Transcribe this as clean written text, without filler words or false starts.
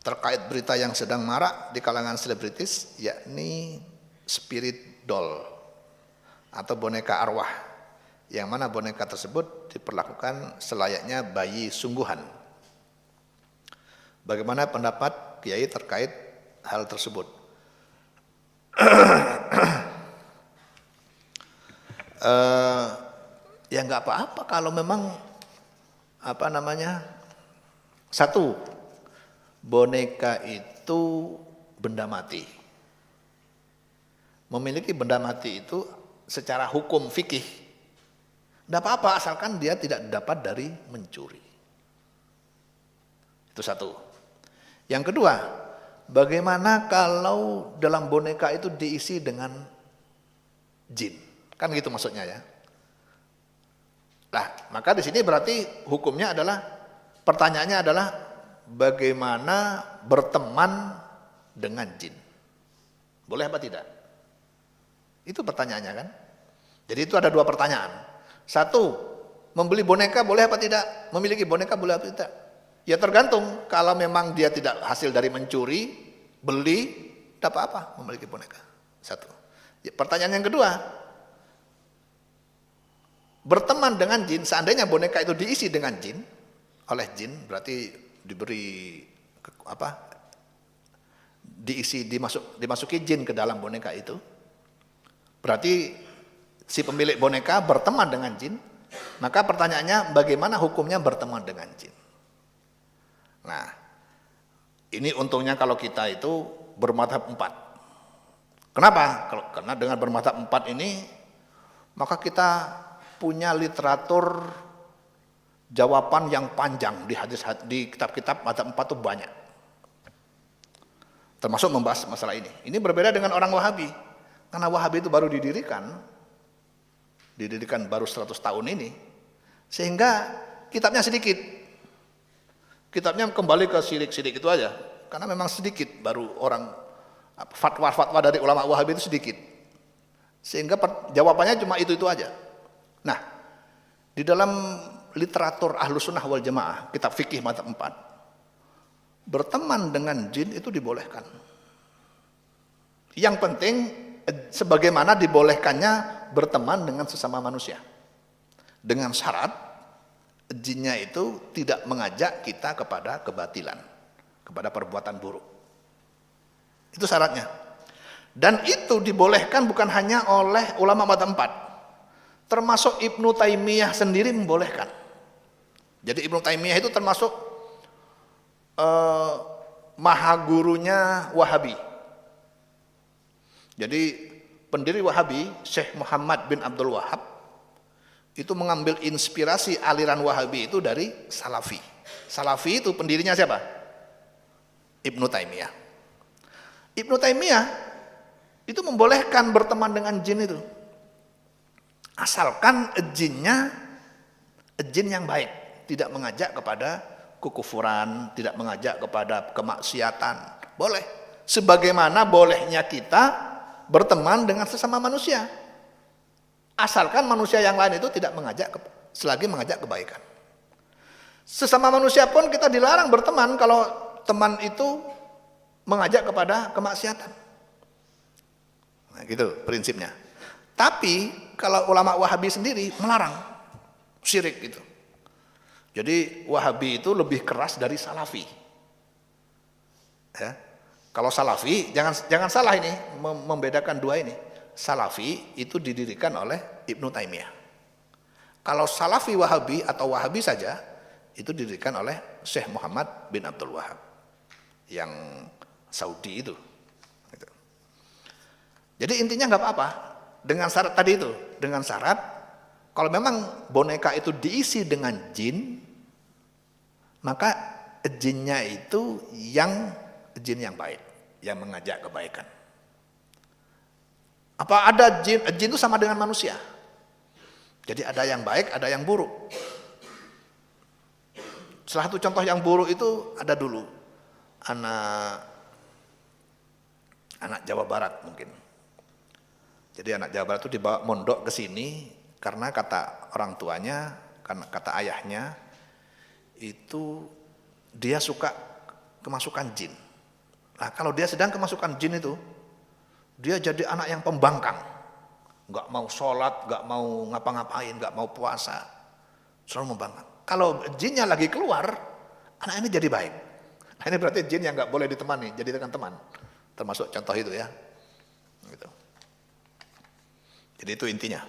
terkait berita yang sedang marak di kalangan selebritis, yakni spirit doll atau boneka arwah, yang mana boneka tersebut diperlakukan selayaknya bayi sungguhan. Bagaimana pendapat Kiai terkait hal tersebut? Ya nggak apa-apa kalau memang satu, boneka itu benda mati. Memiliki benda mati itu secara hukum fikih tidak apa-apa asalkan dia tidak dapat dari mencuri. Itu satu. Yang kedua, bagaimana kalau dalam boneka itu diisi dengan jin? Kan gitu maksudnya ya. Nah, maka di sini berarti hukumnya adalah, pertanyaannya adalah bagaimana berteman dengan jin? Boleh apa tidak? Itu pertanyaannya kan. Jadi itu ada dua pertanyaan. Satu, membeli boneka boleh apa tidak? Memiliki boneka boleh apa tidak? Ya tergantung, kalau memang dia tidak hasil dari mencuri, beli, tidak apa-apa memiliki boneka. Satu. Ya, pertanyaan yang kedua, berteman dengan jin, seandainya boneka itu diisi dengan jin, oleh jin, berarti diberi dimasuki jin ke dalam boneka itu, berarti si pemilik boneka berteman dengan jin. Maka pertanyaannya, bagaimana hukumnya berteman dengan jin? Nah, ini untungnya kalau kita itu bermadzhab 4. Kenapa? Karena dengan bermadzhab 4 ini, maka kita punya literatur jawaban yang panjang di di kitab-kitab madzhab 4 itu banyak. Termasuk membahas masalah ini. Ini berbeda dengan orang Wahabi. Karena Wahabi itu baru didirikan baru 100 tahun ini, sehingga kitabnya sedikit. Kitabnya kembali ke sirik-sirik itu aja, karena memang sedikit, baru orang fatwa-fatwa dari ulama Wahabi itu sedikit, sehingga jawabannya cuma itu aja. Nah, di dalam literatur Ahlus Sunnah wal Jamaah, kitab fikih madzhab 4, berteman dengan jin itu dibolehkan. Yang penting sebagaimana dibolehkannya berteman dengan sesama manusia, dengan syarat jinnya itu tidak mengajak kita kepada kebatilan, kepada perbuatan buruk. Itu syaratnya. Dan itu dibolehkan bukan hanya oleh ulama madzhab 4, termasuk Ibnu Taimiyah sendiri membolehkan. Jadi Ibnu Taimiyah itu termasuk mahagurunya Wahabi. Jadi pendiri Wahabi, Syekh Muhammad bin Abdul Wahab, itu mengambil inspirasi aliran Wahabi itu dari Salafi. Salafi itu pendirinya siapa? Ibnu Taimiyah. Ibnu Taimiyah itu membolehkan berteman dengan jin itu, asalkan jinnya jin yang baik, tidak mengajak kepada kekufuran, tidak mengajak kepada kemaksiatan. Boleh. Sebagaimana bolehnya kita berteman dengan sesama manusia, asalkan manusia yang lain itu tidak mengajak, selagi mengajak kebaikan. Sesama manusia pun kita dilarang berteman kalau teman itu mengajak kepada kemaksiatan. Nah, gitu prinsipnya. Tapi kalau ulama Wahabi sendiri melarang syirik gitu. Jadi Wahabi itu lebih keras dari Salafi. Ya. Kalau Salafi, jangan salah ini, membedakan dua ini. Salafi itu didirikan oleh Ibnu Taimiyah. Kalau Salafi Wahabi atau Wahabi saja, itu didirikan oleh Syekh Muhammad bin Abdul Wahab yang Saudi itu. Jadi intinya nggak apa-apa dengan syarat tadi itu, dengan syarat kalau memang boneka itu diisi dengan jin, maka jinnya itu jin yang baik, yang mengajak kebaikan. Apa ada jin itu sama dengan manusia. Jadi ada yang baik, ada yang buruk. Salah satu contoh yang buruk itu ada dulu anak Jawa Barat mungkin. Jadi anak Jawa Barat itu dibawa mondok ke sini karena kata orang tuanya, karena kata ayahnya itu dia suka kemasukan jin. Nah kalau dia sedang kemasukan jin itu, dia jadi anak yang pembangkang. Nggak mau sholat, nggak mau ngapa-ngapain, nggak mau puasa. Selalu membangkang. Kalau jinnya lagi keluar, anak ini jadi baik. Nah ini berarti jin yang nggak boleh ditemani, jadi dengan teman. Termasuk contoh itu ya. Gitu. Jadi itu intinya.